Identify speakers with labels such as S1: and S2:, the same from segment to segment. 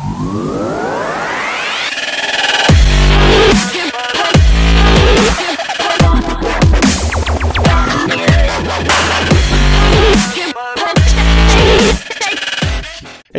S1: Hey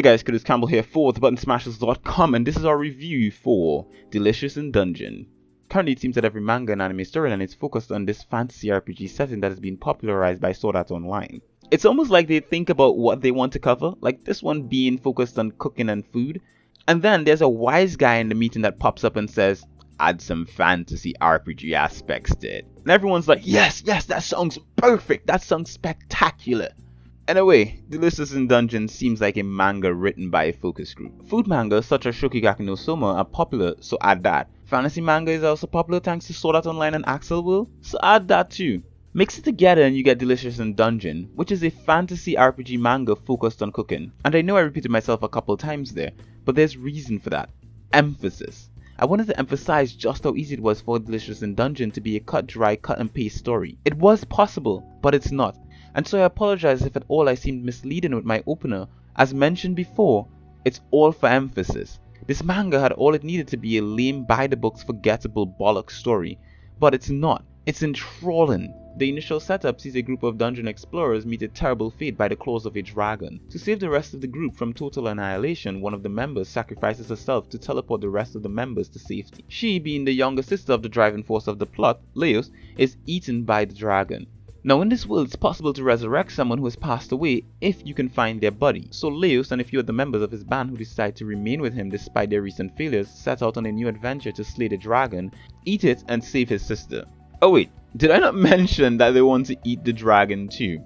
S1: guys, Curtis Campbell here for thebuttonsmashers.com, and this is our review for Delicious in Dungeon. Currently it seems that every manga and anime storyline is focused on this fantasy RPG setting that has been popularized by Sword Art Online. It's almost like they think about what they want to cover, like this one being focused on cooking and food, and then there's a wise guy in the meeting that pops up and says, add some fantasy RPG aspects to it. And everyone's like, yes, that sounds perfect, that sounds spectacular. Anyway, Delicious in Dungeon seems like a manga written by a focus group. Food manga such as Shokugeki no Soma are popular, so add that. Fantasy manga is also popular thanks to Sword Art Online and Axel Will, so add that too. Mix it together and you get Delicious in Dungeon, which is a fantasy RPG manga focused on cooking. And I know I repeated myself a couple times there, but there's reason for that. Emphasis. I wanted to emphasize just how easy it was for Delicious in Dungeon to be a cut-dry, cut-and-paste story. It was possible, but it's not. And so I apologize if at all I seemed misleading with my opener. As mentioned before, it's all for emphasis. This manga had all it needed to be a lame by-the-books forgettable bollock story, but it's not. It's enthralling. The initial setup sees a group of dungeon explorers meet a terrible fate by the claws of a dragon. To save the rest of the group from total annihilation, one of the members sacrifices herself to teleport the rest of the members to safety. She, being the younger sister of the driving force of the plot, Leos, is eaten by the dragon. Now in this world it's possible to resurrect someone who has passed away if you can find their body. So Leos and a few of the members of his band who decide to remain with him despite their recent failures set out on a new adventure to slay the dragon, eat it and save his sister. Oh wait, did I not mention that they want to eat the dragon too?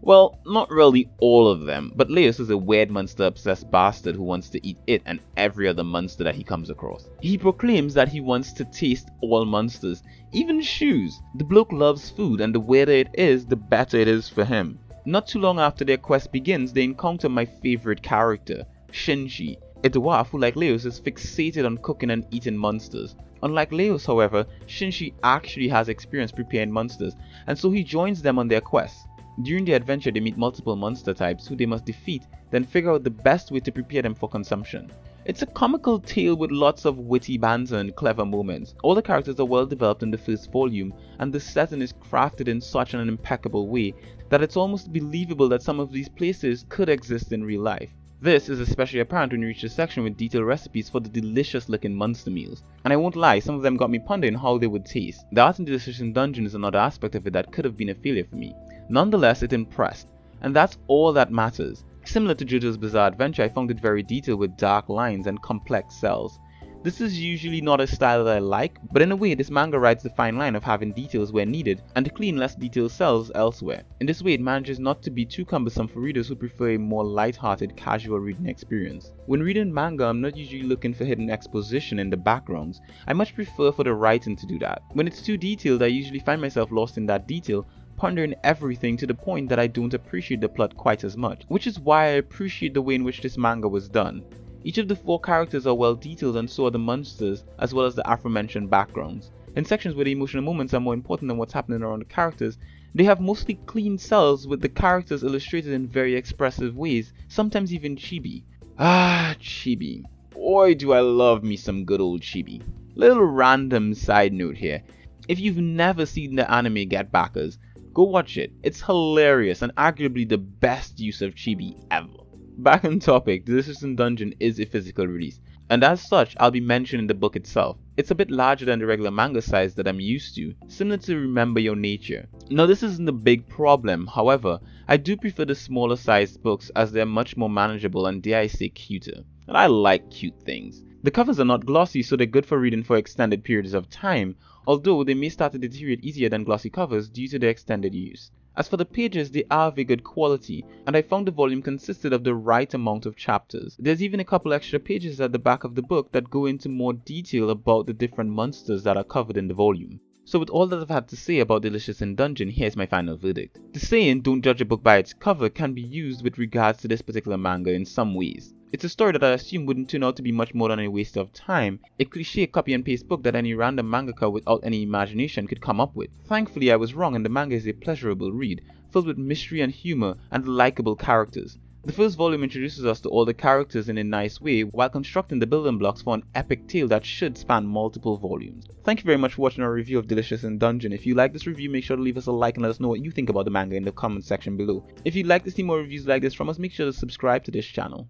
S1: Well, not really all of them, but Leos is a weird monster-obsessed bastard who wants to eat it and every other monster that he comes across. He proclaims that he wants to taste all monsters, even shoes. The bloke loves food, and the weirder it is, the better it is for him. Not too long after their quest begins, they encounter my favorite character, Shinji, a dwarf who, like Leos, is fixated on cooking and eating monsters. Unlike Leos, however, Shinji actually has experience preparing monsters, and so he joins them on their quest. During the adventure they meet multiple monster types who they must defeat, then figure out the best way to prepare them for consumption. It's a comical tale with lots of witty banter and clever moments. All the characters are well developed in the first volume, and the setting is crafted in such an impeccable way that it's almost believable that some of these places could exist in real life. This is especially apparent when you reach the section with detailed recipes for the delicious looking monster meals. And I won't lie, some of them got me pondering how they would taste. The art in Delicious in Dungeon is another aspect of it that could have been a failure for me. Nonetheless, it impressed, and that's all that matters. Similar to JoJo's Bizarre Adventure, I found it very detailed with dark lines and complex cells. This is usually not a style that I like, but in a way this manga rides the fine line of having details where needed and to clean less detailed cells elsewhere. In this way it manages not to be too cumbersome for readers who prefer a more light-hearted, casual reading experience. When reading manga, I'm not usually looking for hidden exposition in the backgrounds. I much prefer for the writing to do that. When it's too detailed, I usually find myself lost in that detail, pondering everything to the point that I don't appreciate the plot quite as much, which is why I appreciate the way in which this manga was done. Each of the 4 characters are well detailed, and so are the monsters as well as the aforementioned backgrounds. In sections where the emotional moments are more important than what's happening around the characters, they have mostly clean cells with the characters illustrated in very expressive ways, sometimes even chibi. Ah, chibi. Boy do I love me some good old chibi. Little random side note here. If you've never seen the anime Get Backers, go watch it. It's hilarious and arguably the best use of chibi ever. Back on topic, Delicious in Dungeon is a physical release, and as such I'll be mentioning the book itself. It's a bit larger than the regular manga size that I'm used to, similar to Remember Your Nature. Now this isn't a big problem, however, I do prefer the smaller sized books as they're much more manageable and dare I say cuter. And I like cute things. The covers are not glossy, so they're good for reading for extended periods of time, although they may start to deteriorate easier than glossy covers due to their extended use. As for the pages, they are of a good quality, and I found the volume consisted of the right amount of chapters. There's even a couple extra pages at the back of the book that go into more detail about the different monsters that are covered in the volume. So with all that I've had to say about Delicious in Dungeon, here's my final verdict. The saying, don't judge a book by its cover, can be used with regards to this particular manga in some ways. It's a story that I assume wouldn't turn out to be much more than a waste of time, a cliche copy and paste book that any random mangaka without any imagination could come up with. Thankfully I was wrong, and the manga is a pleasurable read, filled with mystery and humor and likable characters. The first volume introduces us to all the characters in a nice way while constructing the building blocks for an epic tale that should span multiple volumes. Thank you very much for watching our review of Delicious in Dungeon. If you like this review, make sure to leave us a like and let us know what you think about the manga in the comment section below. If you'd like to see more reviews like this from us, make sure to subscribe to this channel.